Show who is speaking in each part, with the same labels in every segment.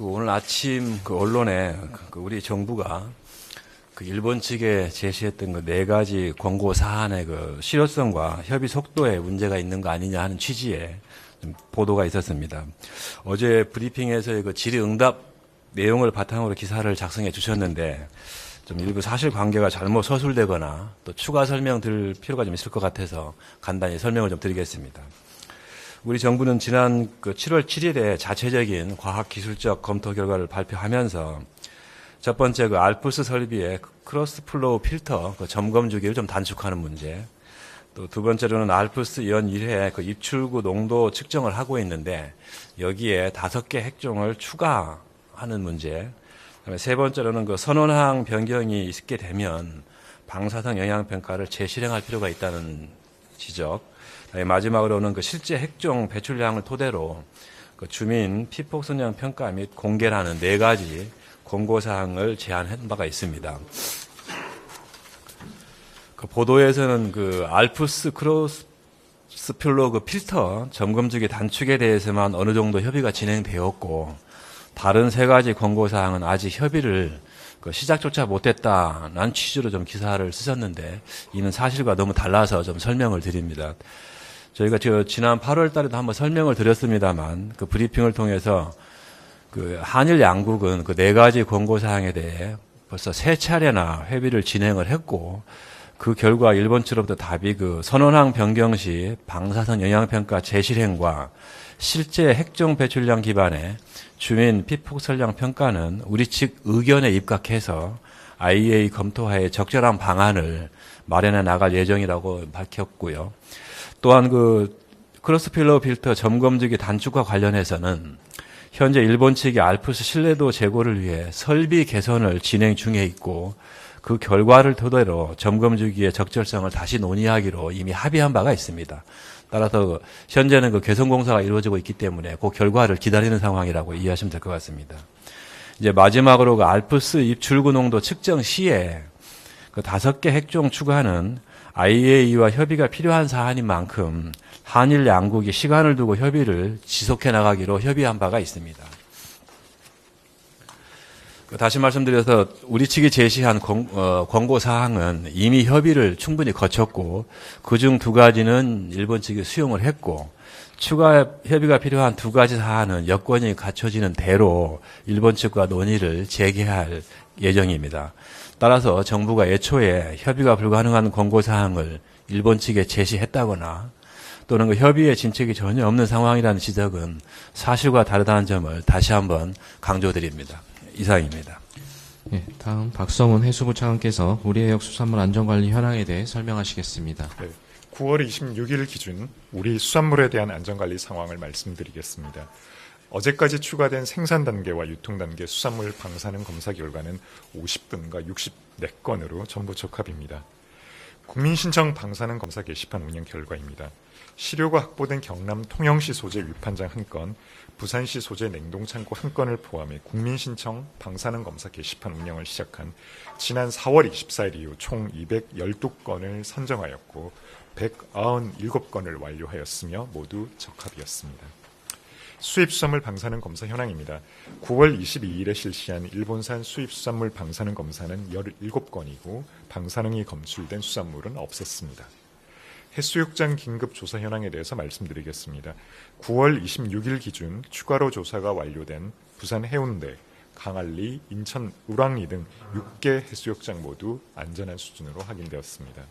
Speaker 1: 오늘 아침 언론에 우리 정부가 일본 측에 제시했던 네 가지 권고 사안의 실효성과 협의 속도에 문제가 있는 거 아니냐 하는 취지의 보도가 있었습니다. 어제 브리핑에서 질의응답 내용을 바탕으로 기사를 작성해 주셨는데 좀 일부 사실관계가 잘못 서술되거나 또 추가 설명 드릴 필요가 좀 있을 것 같아서 간단히 설명을 좀 드리겠습니다. 우리 정부는 지난 7월 7일에 자체적인 과학기술적 검토 결과를 발표하면서 첫 번째 알프스 설비의 크로스 플로우 필터 점검 주기를 좀 단축하는 문제, 또 두 번째로는 알프스 연 1회 입출구 농도 측정을 하고 있는데 여기에 5개 핵종을 추가하는 문제, 그다음에 세 번째로는 선원항 변경이 있게 되면 방사성 영향평가를 재실행할 필요가 있다는 지적, 마지막으로는 실제 핵종 배출량을 토대로 주민 피폭선량 평가 및 공개라는 네 가지 권고사항을 제안한 바가 있습니다. 보도에서는 알프스 크로스 플로우 필터 점검주기 단축에 대해서만 어느 정도 협의가 진행되었고 다른 세 가지 권고사항은 아직 협의를 시작조차 못했다는 취지로 좀 기사를 쓰셨는데 이는 사실과 너무 달라서 좀 설명을 드립니다. 저희가 지난 8월 달에도 한번 설명을 드렸습니다만 브리핑을 통해서 한일 양국은 네 가지 권고사항에 대해 벌써 3차례나 회의를 진행을 했고 그 결과 일본 측으로부터 답이 선원항 변경 시 방사선 영향평가 재실행과 실제 핵종 배출량 기반의 주민 피폭설량 평가는 우리 측 의견에 입각해서 IEA 검토하에 적절한 방안을 마련해 나갈 예정이라고 밝혔고요. 또한 크로스 필로우 필터 점검 주기 단축과 관련해서는 현재 일본 측이 알프스 신뢰도 제고를 위해 설비 개선을 진행 중에 있고 그 결과를 토대로 점검 주기의 적절성을 다시 논의하기로 이미 합의한 바가 있습니다. 따라서 현재는 개선 공사가 이루어지고 있기 때문에 그 결과를 기다리는 상황이라고 이해하시면 될 것 같습니다. 이제 마지막으로 알프스 입출구 농도 측정 시에 5개 핵종 추가는 IAEA와 협의가 필요한 사안인 만큼 한일 양국이 시간을 두고 협의를 지속해 나가기로 협의한 바가 있습니다. 다시 말씀드려서 우리 측이 제시한 권고 사항은 이미 협의를 충분히 거쳤고 그중 2가지는 일본 측이 수용을 했고 추가 협의가 필요한 2가지 사안은 여건이 갖춰지는 대로 일본 측과 논의를 재개할 예정입니다. 따라서 정부가 애초에 협의가 불가능한 권고사항을 일본 측에 제시했다거나 또는 협의에 진척이 전혀 없는 상황이라는 지적은 사실과 다르다는 점을 다시 한번 강조드립니다. 이상입니다.
Speaker 2: 네, 다음 박성훈 해수부 차관께서 우리해역 수산물 안전관리 현황에 대해 설명하시겠습니다.
Speaker 3: 네, 9월 26일 기준 우리 수산물에 대한 안전관리 상황을 말씀드리겠습니다. 어제까지 추가된 생산 단계와 유통 단계 수산물 방사능 검사 결과는 50건과 64건으로 전부 적합입니다. 국민신청 방사능 검사 게시판 운영 결과입니다. 시료가 확보된 경남 통영시 소재 위판장 1건, 부산시 소재 냉동창고 1건을 포함해 국민신청 방사능 검사 게시판 운영을 시작한 지난 4월 24일 이후 총 212건을 선정하였고 197건을 완료하였으며 모두 적합이었습니다. 수입수산물 방사능 검사 현황입니다. 9월 22일에 실시한 일본산 수입수산물 방사능 검사는 17건이고 방사능이 검출된 수산물은 없었습니다. 해수욕장 긴급 조사 현황에 대해서 말씀드리겠습니다. 9월 26일 기준 추가로 조사가 완료된 부산 해운대, 강안리, 인천 울왕리 등 6개 해수욕장 모두 안전한 수준으로 확인되었습니다.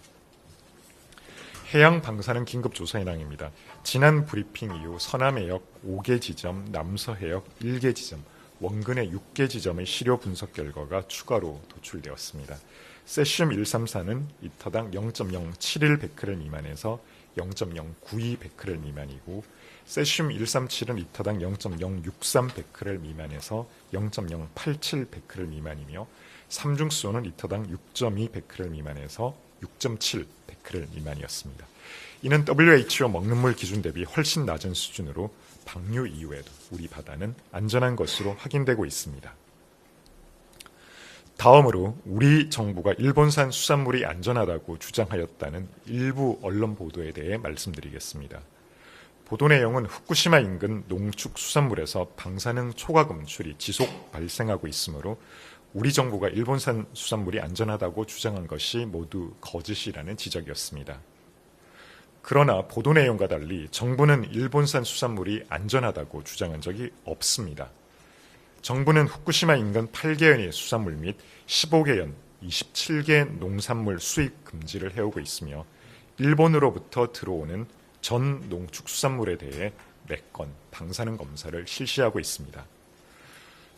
Speaker 3: 해양 방사능 긴급 조사 현황입니다. 지난 브리핑 이후 서남해역 5개 지점, 남서해역 1개 지점, 원근해 6개 지점의 시료 분석 결과가 추가로 도출되었습니다. 세슘 134는 리터당 0.071 베크렐 미만에서 0.092 베크렐 미만이고 세슘 137은 리터당 0.063 베크렐 미만에서 0.087 베크렐 미만이며 삼중수소는 리터당 6.2 베크렐 미만에서 6.7 베크렐 미만이었습니다. 이는 WHO 먹는 물 기준 대비 훨씬 낮은 수준으로 방류 이후에도 우리 바다는 안전한 것으로 확인되고 있습니다. 다음으로 우리 정부가 일본산 수산물이 안전하다고 주장하였다는 일부 언론 보도에 대해 말씀드리겠습니다. 보도 내용은 후쿠시마 인근 농축 수산물에서 방사능 초과 검출이 지속 발생하고 있으므로 우리 정부가 일본산 수산물이 안전하다고 주장한 것이 모두 거짓이라는 지적이었습니다. 그러나 보도 내용과 달리 정부는 일본산 수산물이 안전하다고 주장한 적이 없습니다. 정부는 후쿠시마 인근 8개연의 수산물 및 15개연, 27개 농산물 수입 금지를 해오고 있으며 일본으로부터 들어오는 전 농축수산물에 대해 매건 방사능 검사를 실시하고 있습니다.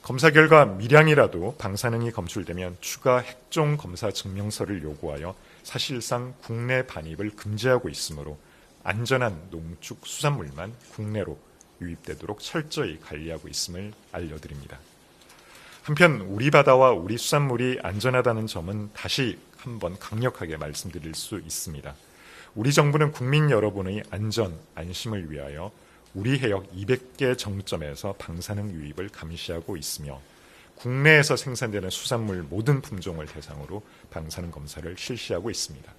Speaker 3: 검사 결과 미량이라도 방사능이 검출되면 추가 핵종 검사 증명서를 요구하여 사실상 국내 반입을 금지하고 있으므로 안전한 농축수산물만 국내로 유입되도록 철저히 관리하고 있음을 알려드립니다. 한편 우리 바다와 우리 수산물이 안전하다는 점은 다시 한번 강력하게 말씀드릴 수 있습니다. 우리 정부는 국민 여러분의 안전, 안심을 위하여 우리 해역 200개 정점에서 방사능 유입을 감시하고 있으며 국내에서 생산되는 수산물 모든 품종을 대상으로 방사능 검사를 실시하고 있습니다.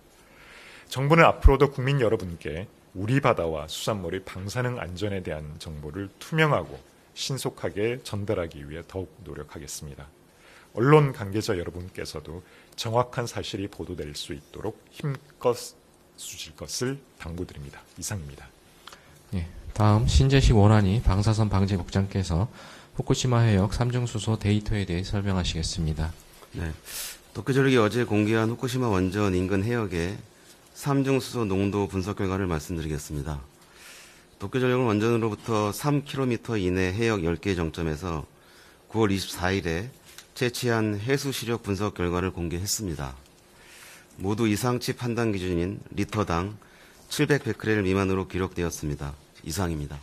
Speaker 3: 정부는 앞으로도 국민 여러분께 우리 바다와 수산물의 방사능 안전에 대한 정보를 투명하고 신속하게 전달하기 위해 더욱 노력하겠습니다. 언론 관계자 여러분께서도 정확한 사실이 보도될 수 있도록 힘껏 주실 것을 당부드립니다. 이상입니다.
Speaker 2: 예, 다음 신재식 원안이 방사선 방재국장께서 후쿠시마 해역 삼중수소 데이터에 대해 설명하시겠습니다.
Speaker 4: 네, 도쿄전력이 어제 공개한 후쿠시마 원전 인근 해역의 삼중수소 농도 분석 결과를 말씀드리겠습니다. 도쿄전력은 원전으로부터 3km 이내 해역 10개 정점에서 9월 24일에 채취한 해수 시력 분석 결과를 공개했습니다. 모두 이상치 판단 기준인 리터당 700베크렐 미만으로 기록되었습니다. 이상입니다.